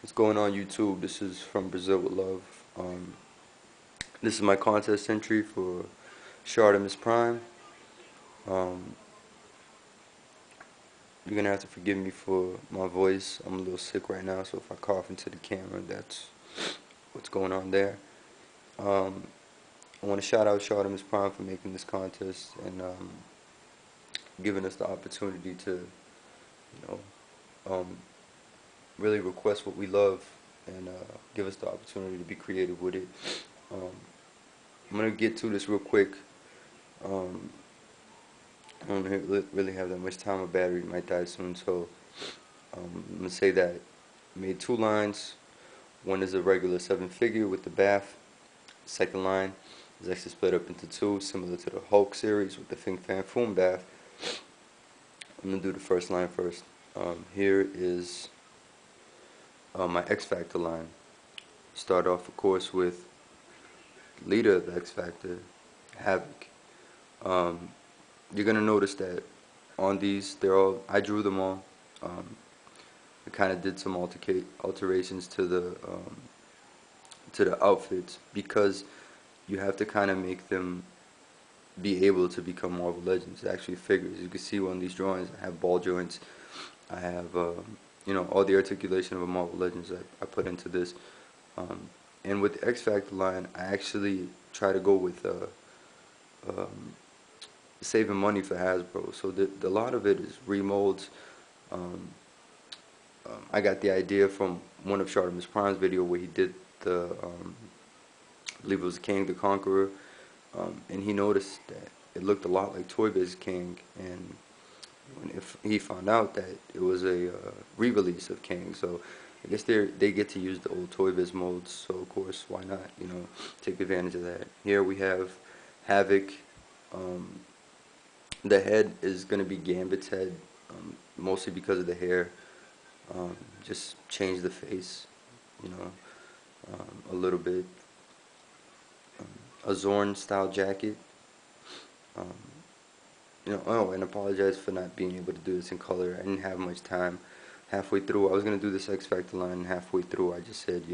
What's going on YouTube? This is from Brazil with Love. This is my contest entry for ShartimusPrime. Um, you're gonna have to forgive me for my voice. I'm a little sick right now, so if I cough into the camera, that's what's going on there. Um, I want to shout out ShartimusPrime for making this contest and giving us the opportunity to, um, really request what we love and give us the opportunity to be creative with it. Um, I'm gonna get to this real quick. Um, I don't really have that much time. My battery might die soon, so I'm gonna say that I made two lines. One is a regular 7-figure with the bath. Second line is actually split up into two, similar to the Hulk series with the Fing Fan Foom bath. I'm gonna do the first line first. Here is my X Factor line. Start off, of course, with leader of the X Factor, Havoc. Um, you're gonna notice that on these, I drew them all. I kind of did some alterations to the outfits because you have to kind of make them be able to become Marvel Legends. Actually, figures. You can see on these drawings, I have ball joints. I have all the articulation of a Marvel Legends I put into this. And with the X Factor line, I actually try to go with um, saving money for Hasbro. So a lot of it is remolds. Um, I got the idea from one of Shartimus Prime's video where he did I believe it was King the Conqueror, and he noticed that it looked a lot like Toy Biz King, and if he found out that it was a re-release of King, so I guess they get to use the old Toy Biz molds, so of course why not, take advantage of that. Here we have Havoc. The head is going to be Gambit's head, mostly because of the hair. Just change the face, a little bit. A Zorn style jacket. Um, oh, and apologize for not being able to do this in color. I didn't have much time. Halfway through, I was going to do this X Factor line, and halfway through, I just said,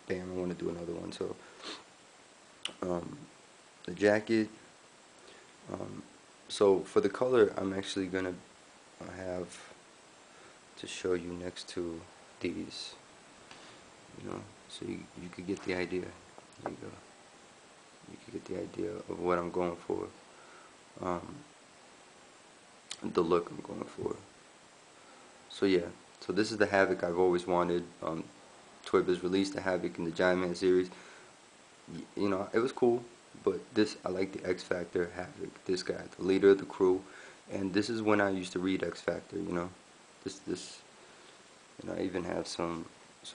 bam, I want to do another one. So, the jacket. So, for the color, I'm actually going to have to show you next to these, so you could get the idea. There you go. You could get the idea of what I'm going for, the look I'm going for. So yeah, so this is the Havoc I've always wanted. Toy Biz released the Havoc in the Giant Man series. It was cool, but I like the X Factor Havoc. This guy, the leader of the crew, and this is when I used to read X Factor. I even have some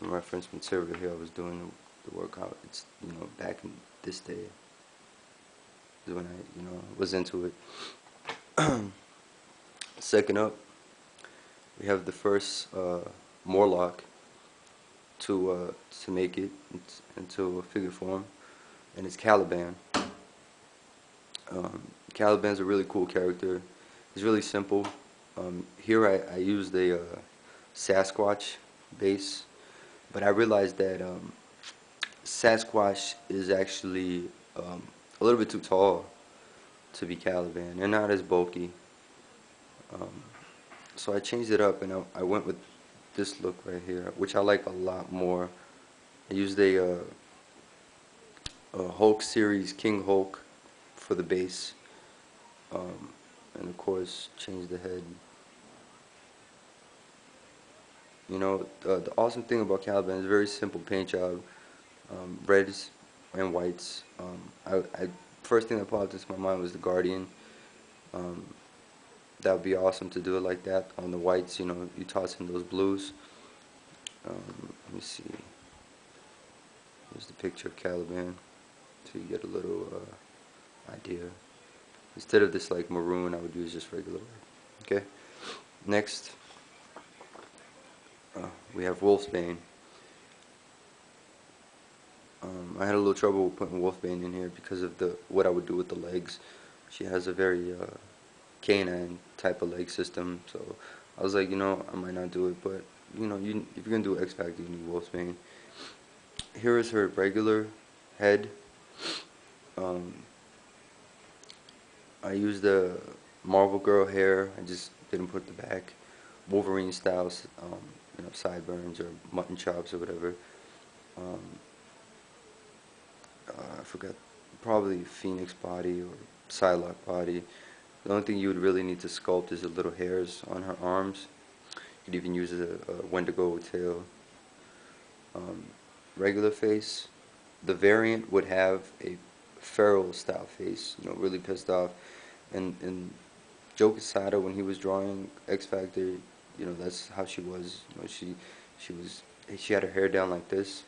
reference material here. I was doing the workout. It's back in this day is when I was into it. Second up, we have the first Morlock to make it into a figure form, and it's Caliban. Caliban's a really cool character. He's really simple. Here I used a Sasquatch base, but I realized that Sasquatch is actually a little bit too tall to be Caliban. They're not as bulky. So I changed it up and I went with this look right here, which I like a lot more. I used a Hulk series, King Hulk, for the base, and of course changed the head. The awesome thing about Caliban is a very simple paint job, reds and whites. First thing that popped into my mind was the Guardian. That would be awesome to do it like that on the whites. You toss in those blues. Let me see. Here's the picture of Caliban, so you get a little idea. Instead of this like maroon, I would use just regular red. Okay. Next, we have Wolfsbane. I had a little trouble putting Wolfbane in here because of what I would do with the legs. She has a very canine type of leg system, so I was like, I might not do it, but you know, if you're gonna do X Factor, you need Wolfsbane. Here is her regular head. Um, I used the Marvel Girl hair. I just didn't put the back. Wolverine styles, you know, sideburns or mutton chops or whatever. Um, I forgot, probably Phoenix body or Psylocke body. The only thing you would really need to sculpt is the little hairs on her arms. You could even use a Wendigo tail. Um, Regular face. The variant would have a feral style face, you know, really pissed off. And Joe Quesada, when he was drawing X Factor, you know, that's how she was. You know, she had her hair down like this.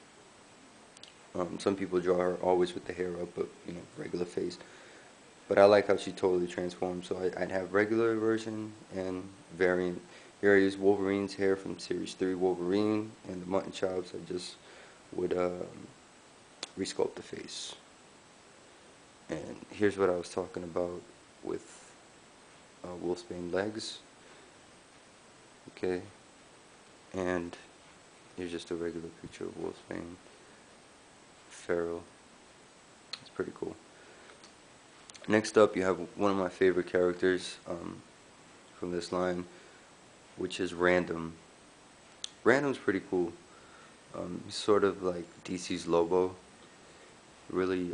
Some people draw her always with the hair up, but you know, regular face. But I like how she totally transformed. So I'd have regular version and variant. Here I use Wolverine's hair from Series 3 Wolverine, and the mutton chops I just would resculpt the face. And here's what I was talking about with Wolfsbane legs. Okay, and here's just a regular picture of Wolfsbane feral. It's pretty cool. Next up, you have one of my favorite characters from this line, which is Random. Random's pretty cool. He's sort of like DC's Lobo. Really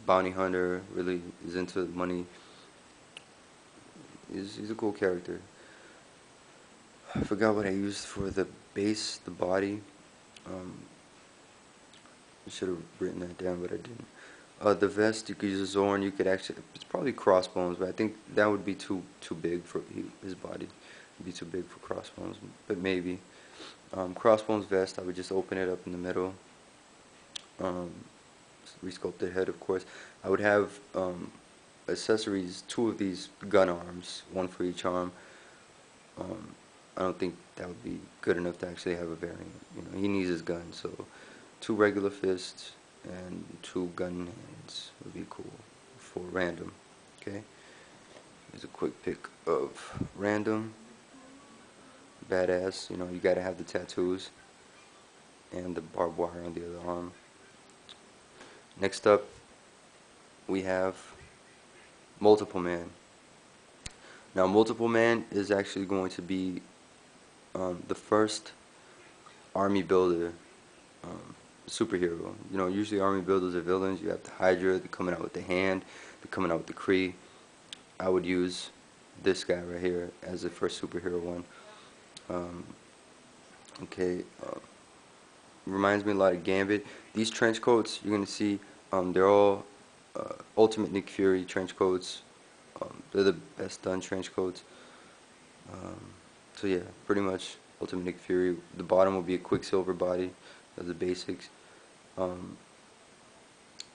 bounty hunter. Really is into money. He's a cool character. I forgot what I used for the base, the body. I should have written that down, but I didn't. The vest, you could use a Zorn. You could actually, it's probably Crossbones, but I think that would be too big for his body. It'd be too big for Crossbones, but maybe. Crossbones vest, I would just open it up in the middle. Resculpted head, of course. I would have accessories, 2 of these gun arms, 1 for each arm. I don't think that would be good enough to actually have a variant. You know, he needs his gun, so 2 regular fists and 2 gun hands would be cool for Random. Okay, here's a quick pic of Random. Badass. You know, you gotta have the tattoos and the barbed wire on the other arm. Next up, we have Multiple Man. Now, Multiple Man is actually going to be the first army builder superhero. You know, usually army builders are villains. You have the Hydra, they're coming out with the Hand, they're coming out with the Kree. I would use this guy right here as the first superhero one. Okay, reminds me a lot of Gambit. These trench coats, you're going to see, they're all Ultimate Nick Fury trench coats. They're the best done trench coats. So yeah, pretty much Ultimate Nick Fury. The bottom will be a Quicksilver body. Those are the basics.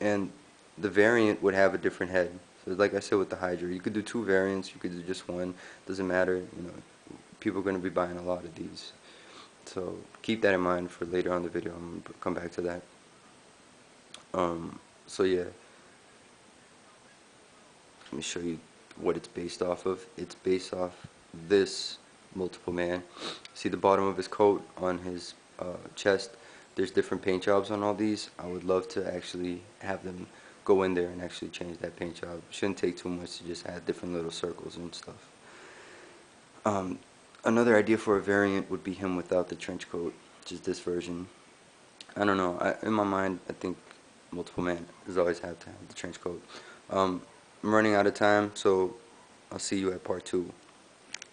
And the variant would have a different head. So like I said with the Hydra, you could do 2 variants, you could do just 1. Doesn't matter. You know, people are going to be buying a lot of these. So keep that in mind for later on in the video. I'm going to come back to that. So yeah, let me show you what it's based off of. It's based off this Multiple Man. See the bottom of his coat on his chest? There's different paint jobs on all these. I would love to actually have them go in there and actually change that paint job. Shouldn't take too much to just add different little circles and stuff. Another idea for a variant would be him without the trench coat, which is this version. I don't know. In my mind, I think Multiple Man has always had to have the trench coat. I'm running out of time, so I'll see you at part 2.